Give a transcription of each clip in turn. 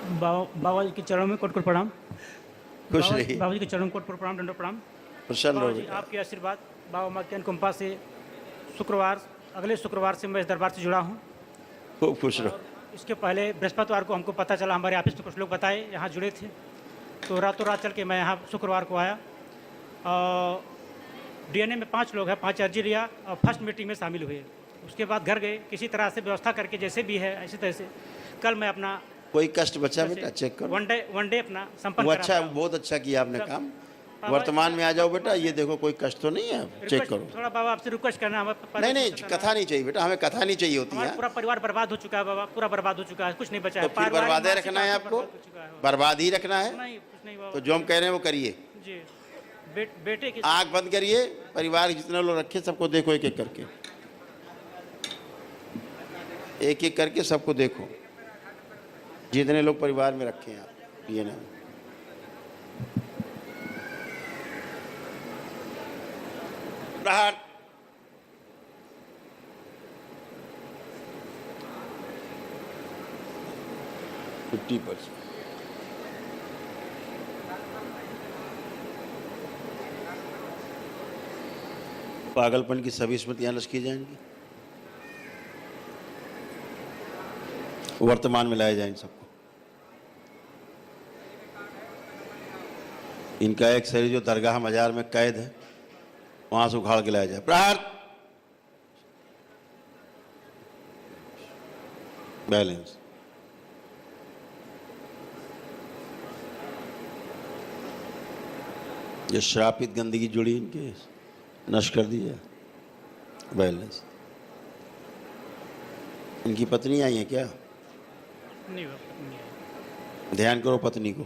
बाबा जी के चरणों में कोट कोट प्रणाम। खुश रहिए, बाबा जी के चरणों में कोट कोट प्रणाम, दंडोत प्रणाम। प्रसन्न बाबा रहो जी बेटा। आपके आशीर्वाद, बाबा माँ ज्ञान कुंपा से अगले शुक्रवार से मैं इस दरबार से जुड़ा हूँ। खूब खुश रहो। और इसके पहले बृहस्पतिवार को हमको पता चला, हमारे ऑफिस में कुछ लोग बताए यहाँ जुड़े थे, तो रातों रात चल के मैं यहाँ शुक्रवार को आया। और डीएनए में 5 लोग हैं, 5 अर्जी लिया और फर्स्ट मीटिंग में शामिल हुए। उसके बाद घर गए, किसी तरह से व्यवस्था करके जैसे भी है ऐसे तरह से कल मैं अपना कोई कष्ट बचा बेटा, चेक करो। वन डे अपना संपन्न वो करा अच्छा, पाया हूँ। बहुत अच्छा किया आपने सब- काम। बाबा- वर्तमान में आ जाओ बेटा, ये देखो कोई कष्ट तो नहीं है, चेक रिक्वेस्ट, करो। थोड़ा बाबा आपसे रिक्वेस्ट करना, नहीं नहीं, कथा नहीं चाहिए बेटा, हमें कथा नहीं चाहिए होती हमारा है। पूरा परिवार बर्बाद हो चुका है बाबा, पूरा बर्बाद हो चुका है, कुछ नहीं बचा तो है। फिर पारिवारिक, बर्बादे मानसिक रखना है आर्थिक आपको, बर्बाद हो चुका है। बर्बाद ही रखना है। नहीं, कुछ नहीं बाबा। तो जो हम कह रहे हैं वो करिए। जी, बेटे की आंख बंद करिए, परिवार के जितने लोग रखे सबको देखो, एक एक करके, एक एक करके सबको देखो, जितने लोग परिवार में रखे हैं आप। ये ना प्रहार। 50%। पागलपन की सभी स्मृतियां नष्ट की जाएंगी, वर्तमान में लाए जाए इन सबको। इनका एक शरीर जो दरगाह मजार में कैद है, वहां से उखाड़ के लाया जाए। प्रहार। बैलेंस। ये श्रापित गंदगी जुड़ी इनके, नष्ट कर दी जाए। बैलेंस। इनकी पत्नी आई है क्या? नहीं बाबा, नहीं है। ध्यान करो पत्नी को,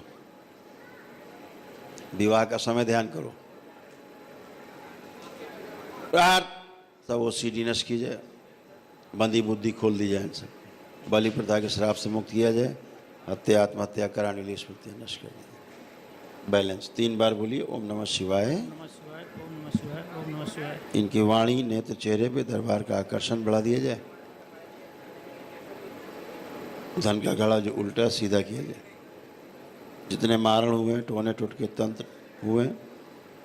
विवाह का समय ध्यान करो। प्रहार। सब वो सीढ़ी नष्ट की जाए, बंदी बुद्धि खोल दी जाए, इनसे बलि प्रथा के श्राप से मुक्त किया जाए, हत्या आत्महत्या कराने वाली स्मृतियां नष्ट कर दी जाए। बैलेंस। 3 बार बोलिए ओम नमः शिवाय। नमः शिवाय, ओम नमः शिवाय, ओम नमः शिवाय। इनकी वाणी नेत्र चेहरे पे दरबार का आकर्षण बढ़ा दिया जाए। धन का घड़ा जो उल्टा सीधा किया जाए। जितने मारण हुए, टोने टुटके तंत्र हुए,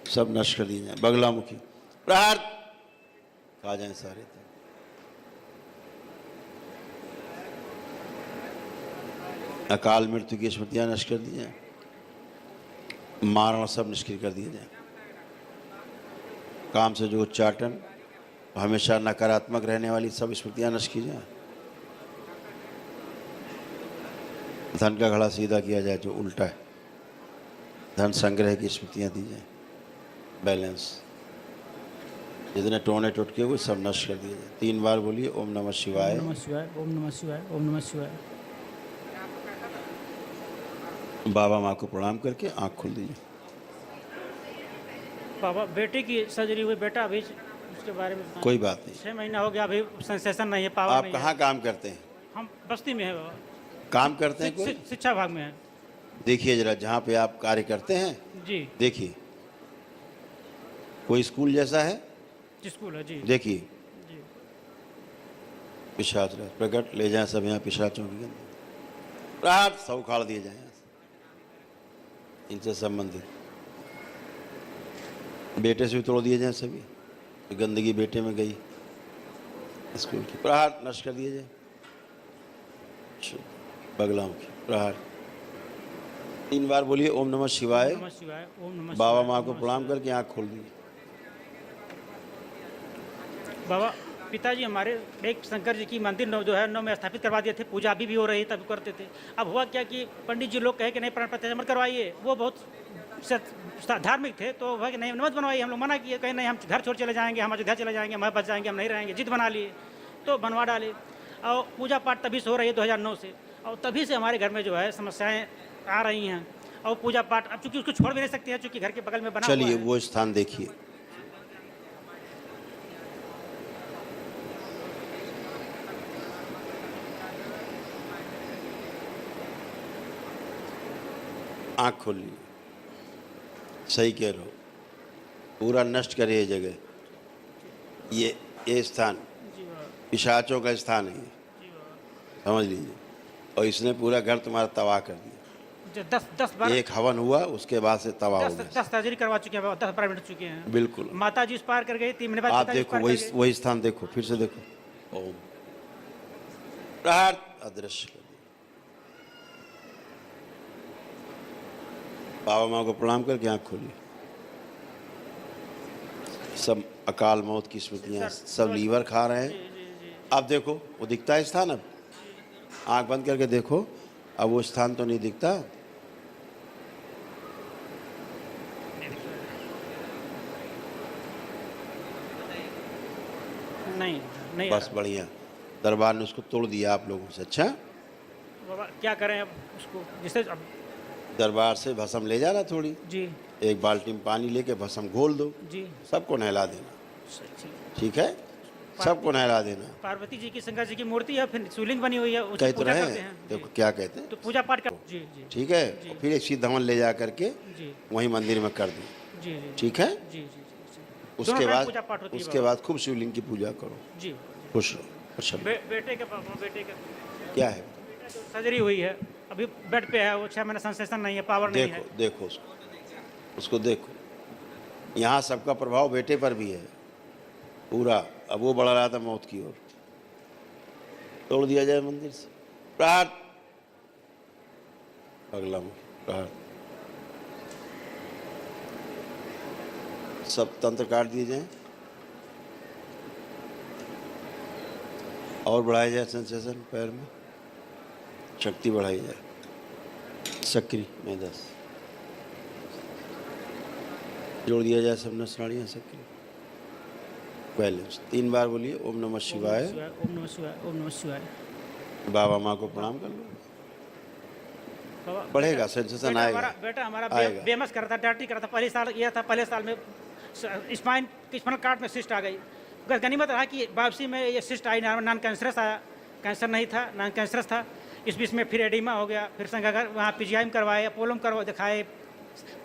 सब नष्ट कर दिए जाए। बगलामुखी। प्रहार। खा जाए सारे। अकाल मृत्यु की स्मृतियां नष्ट कर दी जाए, मारण सब निष्क्रिय कर दिए जाए। काम से जो उच्चाटन, हमेशा नकारात्मक रहने वाली सब स्मृतियां नष्ट की जाए। धन का घड़ा सीधा किया जाए जो उल्टा है। धन संग्रह की स्मृतियां दी जाए। बैलेंस। जितने टोने टुटके हुए सब नष्ट कर दिए जाए। 3 बार बोलिए ओम नमः शिवाय। ओम नमः शिवाय, ओम नमः शिवाय, ओम नमः शिवाय। बाबा माँ को प्रणाम करके आंख खोल दीजिए। बाबा बेटे की सर्जरी हुई, बेटा अभी उसके बारे में कोई बात नहीं। 6 महीना हो गया, अभी सेंसेशन नहीं है, पावर आप नहीं कहाँ है। काम करते हैं? हम बस्ती में है बाबा, काम करते हैं कोई? शिक्षा विभाग में है। देखिए जरा, जहाँ पे आप कार्य करते हैं जी, देखिए, कोई स्कूल जैसा है? स्कूल है। जी देखिए, जी। पिशाच रहे प्रकट, ले जाएं सब यहाँ पिशाचों की गंदगी। प्रहार। सब उखाड़ दिए जाए यहाँ से, इनसे संबंधित। बेटे से भी तोड़ दिए जाए सभी, तो गंदगी बेटे में गई स्कूल की। प्रहार। नष्ट कर दिए जाए। बगलाम की। प्रहार। 3 बार बोलिए ओम नमः शिवाय। ओम नमः शिवाय, ओम नमः बाबा शिवाय, माँ ओम को नमः प्रणाम शिवाय। करके आँख खोल दीजिए। बाबा पिताजी हमारे एक शंकर जी की मंदिर जो है 9 में स्थापित करवा दिए थे, पूजा अभी भी हो रही है, तब करते थे। अब हुआ क्या कि पंडित जी लोग कहे कि नहीं प्राण प्रतिष्ठा मत करवाइए, वो बहुत धार्मिक थे, तो वह कि नहीं मत बनवाइए। हम लोग मना किए, कहीं नहीं हम घर छोड़ चले जाएंगे, हम अयोध्या चले जाएंगे, हम बच जाएंगे, हम नहीं रहेंगे। जिद बना लिए तो बनवा डाले। और पूजा पाठ तभी से हो रही है 2009 से, और तभी से हमारे घर में जो है समस्याएँ आ रही हैं। और पूजा पाठ अब चूँकि उसको छोड़ भी नहीं सकती है, चूँकि घर के बगल में बना हुआ चलिए है। वो स्थान देखिए। आँख खोल लीजिए। सही कह रहे हो, पूरा नष्ट करे ये जगह। ये स्थान जी बाबा, पिशाचों का स्थान है ये, जी बाबा। समझ लीजिए। और इसने पूरा घर तुम्हारा तबाह कर दिया। जो 10 बार एक हवन हुआ उसके बाद से तबाह हो 10 गया। 10 सर्जरी करवा चुके हैं, 10 प्राइवेट चुके हैं। बिल्कुल। माता जी उस पार कर गई, 3 महीने बाद आप पिताजी देखो पार कर वही गए। वही स्थान देखो, फिर से देखो। ओम प्रहार अदृश्य कर दिया। बाबा माँ को प्रणाम करके आंख खोली। सब अकाल मौत की स्मृतियां, सब लीवर खा रहे हैं। अब देखो वो दिखता है स्थान, अब आंख बंद करके देखो, अब वो स्थान तो नहीं दिखता। नहीं नहीं बस बढ़िया, दरबार ने उसको तोड़ दिया आप लोगों से। अच्छा, बाबा क्या करें अब उसको, जिससे अब दरबार से भस्म ले जाना थोड़ी, जी एक बाल्टी में पानी लेके भस्म घोल दो, जी सबको नहला देना। ठीक। ठीक है, सबको नहला देना। पार्वती जी की, शंकर जी की मूर्ति है, फिर शिवलिंग बनी हुई है, उसकी कहते पूजा रहे करते हैं। देखो क्या कहते हैं। तो पूजा पाठ कर जी जी ठीक है, और फिर एक सीधा ले जा करके जी वहीं मंदिर में कर दो। जी जी ठीक है, जी जी जी उसके दोनों टाइम बाद पूजा पाठ होती है उसके बाद खूब शिवलिंग की पूजा करो। जी। खुश रहो। अच्छा, बेटे के क्या है, सर्जरी हुई है, अभी बेड पे है वो, 6 महीने सेंसेशन नहीं है, पावर नहीं है। देखो देखो उसको देखो। यहाँ सबका प्रभाव बेटे पर भी है पूरा। अब वो बढ़ रहा था मौत की ओर, तोड़ दिया जाए मंदिर से। प्रहार अगला प्रहार, सब तंत्र काट दिए जाए और बढ़ाया जाए सेंसेशन, पैर में शक्ति बढ़ाई जाए। सक्रिय में 10 जोड़ दिया जाए, सब नस नाड़ियाँ सक्रिय बैलेंस। 3 बार बोलिए ओम नमः शिवाय। ओम नमः शिवाय, ओम नमः शिवाय। बाबा माँ को प्रणाम कर लो, बाबा बढ़ेगा, सेंसेशन आएगा। बेटा हमारा आएगा। बेमस कर रहा था, डर्टी कर रहा था, पहले साल यह था, पहले साल में स्पाइनल कार्ड में सिस्ट आ गई। गनीमत रहा कि वापसी में ये सिस्ट आई, नॉन कैंसरस आया, कैंसर नहीं था, नॉन कैंसरस था। इस बीच में फिर एडिमा हो गया, फिर संगागर वहाँ PGI में करवाए, अपोलो में करवा दिखाए,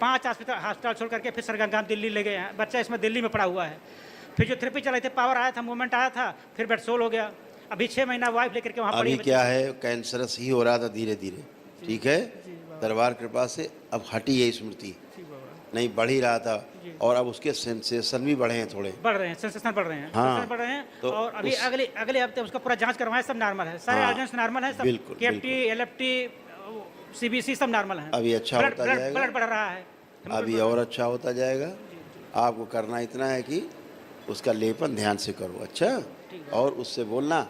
5 हॉस्पिटल छोड़ करके फिर सरगंगा दिल्ली ले गए हैं। बच्चा इसमें दिल्ली में पड़ा हुआ है। फिजियोथेरेपी चलाए थे, पावर आया था, मूवमेंट आया था, फिर बेडसोल हो गया। अभी 6 महीना वाइफ लेकर के वहाँ पड़ी। अभी क्या है, कैंसरस ही हो रहा था धीरे धीरे। ठीक है, दरबार कृपा से अब हटी है स्मृति, नहीं बढ़ ही रहा था, और अब उसके सेंसेशन भी बढ़े हैं, थोड़े बढ़ रहे हैं, सेंसेशन बढ़ रहे हैं, हाँ, सेंसेशन बढ़ रहे हैं। तो और अभी अगले हफ्ते उसका पूरा जांच करवाएं, सब नॉर्मल है, सारे हाँ, ऑर्गन्स नॉर्मल है, सब बिल्कुल, KFT, LFT, CBC सब नॉर्मल है। अभी अच्छा होता जाएगा, ब्लड बढ़ रहा है अभी और अच्छा होता जाएगा। आपको करना इतना है कि उसका लेपन ध्यान से करो। अच्छा, और उससे बोलना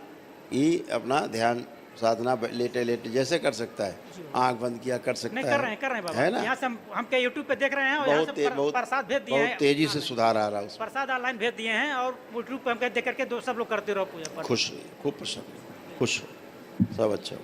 कि अपना ध्यान साधना लेटे लेटे जैसे कर सकता है, आंख बंद किया कर सकता नहीं है। कर रहे हैं बाबा, है ना, यहाँ से हम के YouTube पे देख रहे हैं, और यहाँ से प्रसाद भेज दिए हैं, बहुत तेजी से सुधार आ रहा है उसमें। प्रसाद ऑनलाइन भेज दिए हैं, और YouTube पे हम देख करके सब लोग करते रहो पूजा पाठ। खुश रहिए, खूब प्रसन्न, खुश रहो, सब अच्छा हो।